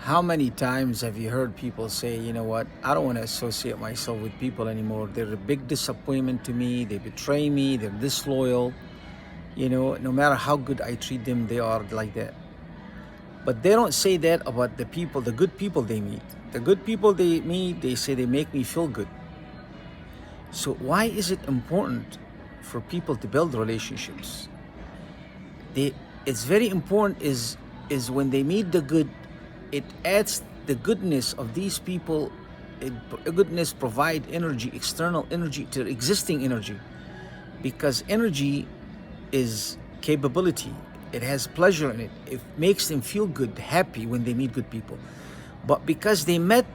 How many times have you heard people say, you know what, I don't want to associate myself with people anymore. They're a big disappointment to me. They betray me. They're disloyal. No matter how good I treat them, they are like that. But they don't say that about the people, the good people they meet. The good people they meet, they say they make me feel good. So why is it important for people to build relationships? It's very important is when they meet the good, it adds the goodness of these people. Goodness provide energy, external energy to existing energy, because energy is capability. It has pleasure in it. It makes them feel good, happy when they meet good people. But because they met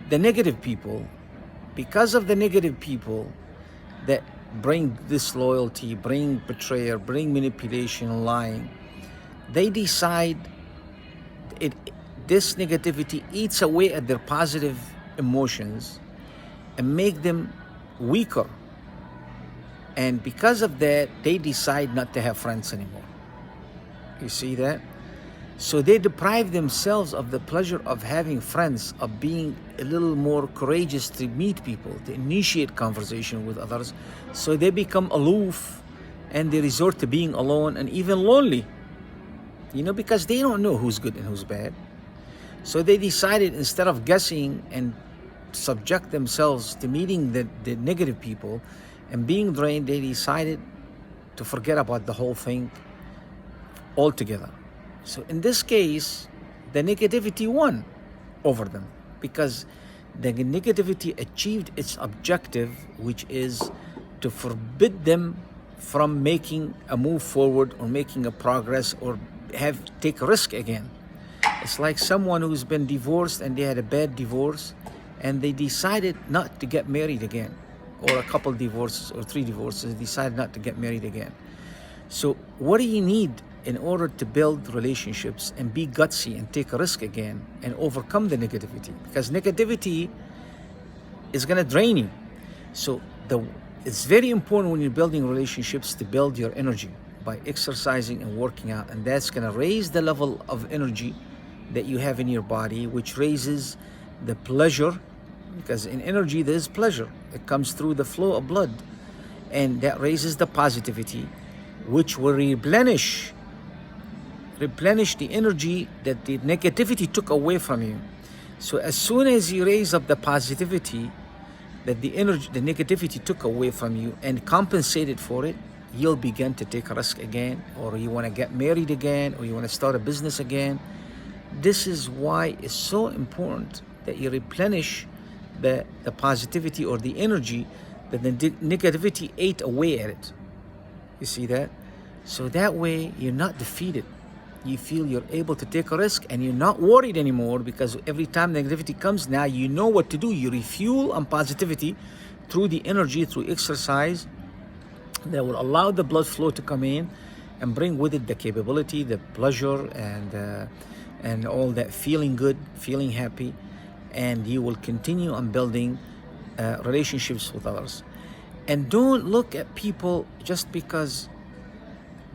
the negative people, because of the negative people that bring disloyalty, bring betrayal, bring manipulation, lying, they decide this negativity eats away at their positive emotions and make them weaker. And because of that, they decide not to have friends anymore. You see that? So they deprive themselves of the pleasure of having friends, of being a little more courageous to meet people, to initiate conversation with others. So they become aloof and they resort to being alone and even lonely, because they don't know who's good and who's bad. So they decided, instead of guessing and subject themselves to meeting the negative people and being drained, they decided to forget about the whole thing altogether. So in this case, the negativity won over them, because the negativity achieved its objective, which is to forbid them from making a move forward or making a progress or take a risk again. It's like someone who's been divorced and they had a bad divorce and they decided not to get married again, or a couple divorces or 3 divorces, decided not to get married again. So what do you need in order to build relationships and be gutsy and take a risk again and overcome the negativity? Because negativity is going to drain you. So it's very important when you're building relationships to build your energy by exercising and working out, and that's going to raise the level of energy that you have in your body, which raises the pleasure, because in energy there is pleasure. It comes through the flow of blood, and that raises the positivity, which will replenish the energy that the negativity took away from you. So as soon as you raise up the positivity that the negativity took away from you and compensated for it, you'll begin to take a risk again, or you want to get married again, or you want to start a business again. This is why it's so important that you replenish the positivity or the energy that the negativity ate away at it. You see that? So that way you're not defeated. You feel you're able to take a risk and you're not worried anymore, because every time negativity comes, now you know what to do. You refuel on positivity through the energy, through exercise that will allow the blood flow to come in and bring with it the capability, the pleasure, and all that, feeling good, feeling happy, and you will continue on building relationships with others. And don't look at people just because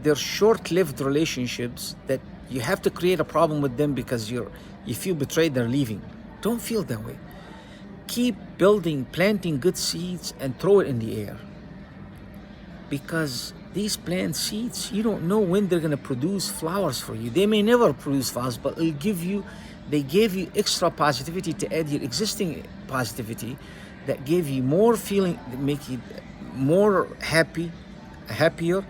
they're short-lived relationships that you have to create a problem with them because you feel betrayed, they're leaving. Don't feel that way. Keep building, planting good seeds and throw it in the air, because these plant seeds, you don't know when they're going to produce flowers for you. They may never produce flowers, but they give you extra positivity to add your existing positivity that give you more feeling, make you more happier,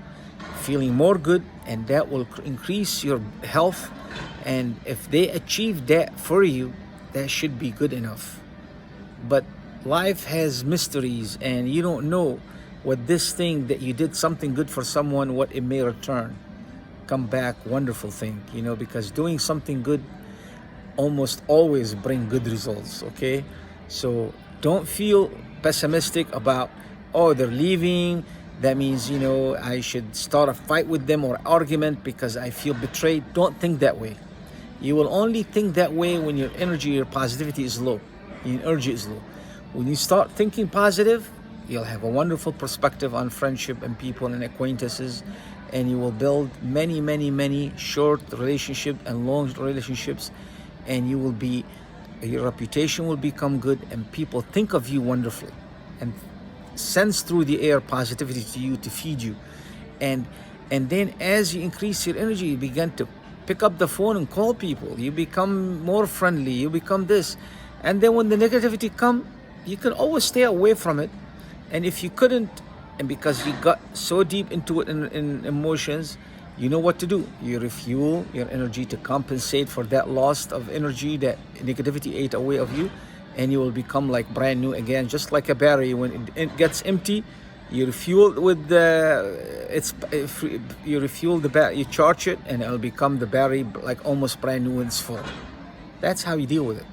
feeling more good, and that will increase your health. And if they achieve that for you, that should be good enough. But life has mysteries, and you don't know what this thing that you did something good for someone, what it may return. Come back, wonderful thing, because doing something good almost always bring good results, okay? So don't feel pessimistic about, they're leaving, that means, I should start a fight with them or argument because I feel betrayed. Don't think that way. You will only think that way when your energy, your positivity is low, your energy is low. When you start thinking positive, you'll have a wonderful perspective on friendship and people and acquaintances, and you will build many, many, many short relationships and long relationships, and your reputation will become good, and people think of you wonderfully and sends through the air positivity to you to feed you. and and then as you increase your energy, you begin to pick up the phone and call people. You become more friendly, you become this. And then when the negativity come, you can always stay away from it. And if you couldn't, and because you got so deep into it in emotions, you know what to do. You refuel your energy to compensate for that loss of energy that negativity ate away of you, and you will become like brand new again, just like a battery. When it gets empty, you refuel with you refuel the battery, you charge it, and it'll become the battery like almost brand new when it's full. That's how you deal with it.